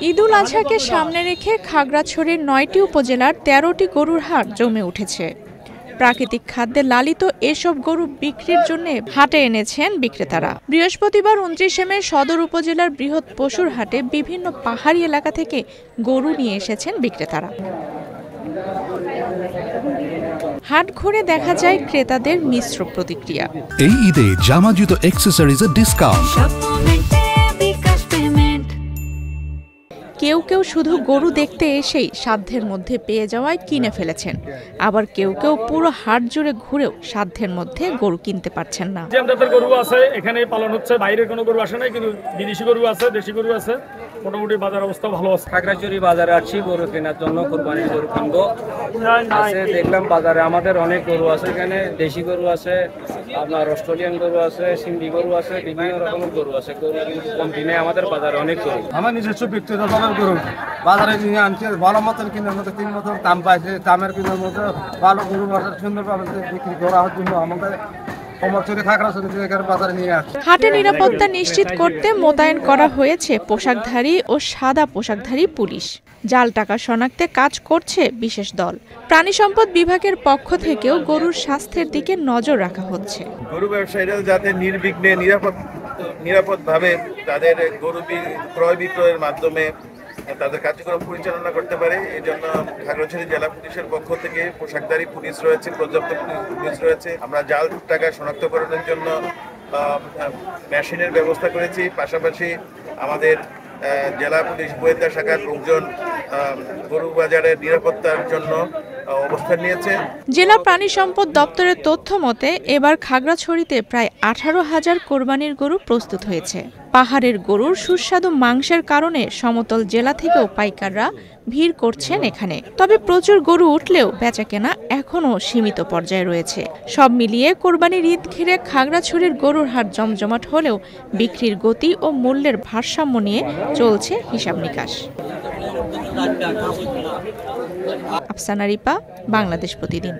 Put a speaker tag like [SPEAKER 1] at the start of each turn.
[SPEAKER 1] ঈদুল আজহাকে সামনে রেখে খাগড়াছড়ির ৯টি উপজেলার ১৩টি গরুর হাট জমে উঠেছে। প্রাকৃতিক খাদ্যে লালিত এসব গরু বিক্রির জন্য হাটে এনেছেন বিক্রেতারা। বৃহস্পতিবার ২৯ মে সদর উপজেলার বৃহৎ পশুর হাটে বিভিন্ন পাহাড়ি এলাকা থেকে গরু নিয়ে এসেছেন বিক্রেতারা। হাট ঘুরে দেখা যায় ক্রেতাদের মিশ্র প্রতিক্রিয়া।
[SPEAKER 2] এই ঈদে জামা জুতো অ্যাকসেসরিজের ডিসকাউন্ট।
[SPEAKER 1] কেউ কেউ শুধু গরু দেখতে এসেই সাধ্যের মধ্যে পেয়ে যাওয়ায় কিনে ফেলেছেন, আবার কেউ কেউ পুরো হাট জুড়ে ঘুরেও সাধ্যের মধ্যে গরু কিনতে পারছেন না।
[SPEAKER 3] আমাদের গরু আছে, এখানে পালন হচ্ছে, বাইরের কোনো গরু আসে নাই, কিন্তু বিদেশি গরু আছে, দেশি গরু আছে। মোটামুটি বাজার অবস্থা ভালো আছে।
[SPEAKER 4] খাগড়াছড়ি বাজারে আসছি গরু কেনার জন্য, কোরবানির গরু কিনবো। দেখলাম বাজারে আমাদের অনেক গরু আছে, এখানে দেশি গরু আছে, আপনার অস্ট্রেলিয়ান গরু আছে, সিন্ধি গরু আছে, বিভিন্ন রকমের গরু আছে। গরু কিন্তু কম কিনে আমাদের বাজারে অনেক গরু।
[SPEAKER 5] আমার নিজস্ব ব্যক্তিগত গরু বাজারে নিয়ে আনছে, ভালো মতন কিনার মতো ৩ মতো দাম পাইছে, দামের কিনার মতো ভালো গরু সুন্দরভাবে বিক্রি করার জন্য আমাদের
[SPEAKER 1] হাটে নিরাপত্তা নিশ্চিত করতে মোতায়েন করা হয়েছে পোশাকধারী ও সাদা পোশাকধারী পুলিশ। জাল টাকা শনাক্তে কাজ করছে বিশেষ দল। প্রাণী সম্পদ বিভাগের পক্ষ থেকেও গরুর স্বাস্থ্যের দিকে নজর রাখা হচ্ছে।
[SPEAKER 6] গরু ব্যবসায়ীরা যাতে নির্বিঘ্নে নিরাপদভাবে তাদের গরু ক্রয় বিক্রয়ের মাধ্যমে তাদের কার্যক্রম পরিচালনা করতে পারে, এই জন্য খাগড়াছড়ি জেলা পুলিশের পক্ষ থেকে পোশাকধারী পুলিশ রয়েছে, পর্যাপ্ত পুলিশ রয়েছে। আমরা জাল টাকা শনাক্তকরণের জন্য মেশিনের ব্যবস্থা করেছি। পাশাপাশি আমাদের জেলা পুলিশ গোয়েন্দা শাখার লোকজন গরু বাজারের নিরাপত্তার জন্য অবস্থান নিয়েছে।
[SPEAKER 1] জেলা প্রাণী সম্পদ দপ্তরের তথ্য মতে এবার খাগড়াছড়িতে প্রায় ১৮,০০০ কোরবানির গরু প্রস্তুত হয়েছে। পাহাড়ের গরুর সুস্বাদু মাংসের কারণে সমতল জেলা থেকেও পাইকাররা ভিড় করছেন এখানে। তবে প্রচুর গরু উঠলেও বেচাকেনা এখনও সীমিত পর্যায়ে রয়েছে। সব মিলিয়ে কোরবানির ঈদ ঘিরে খাগড়াছড়ির গরুর হাট জমজমাট হলেও বিক্রির গতি ও মূল্যের ভারসাম্য নিয়ে চলছে হিসাব নিকাশ। আফসানা রিপা, বাংলাদেশ প্রতিদিন।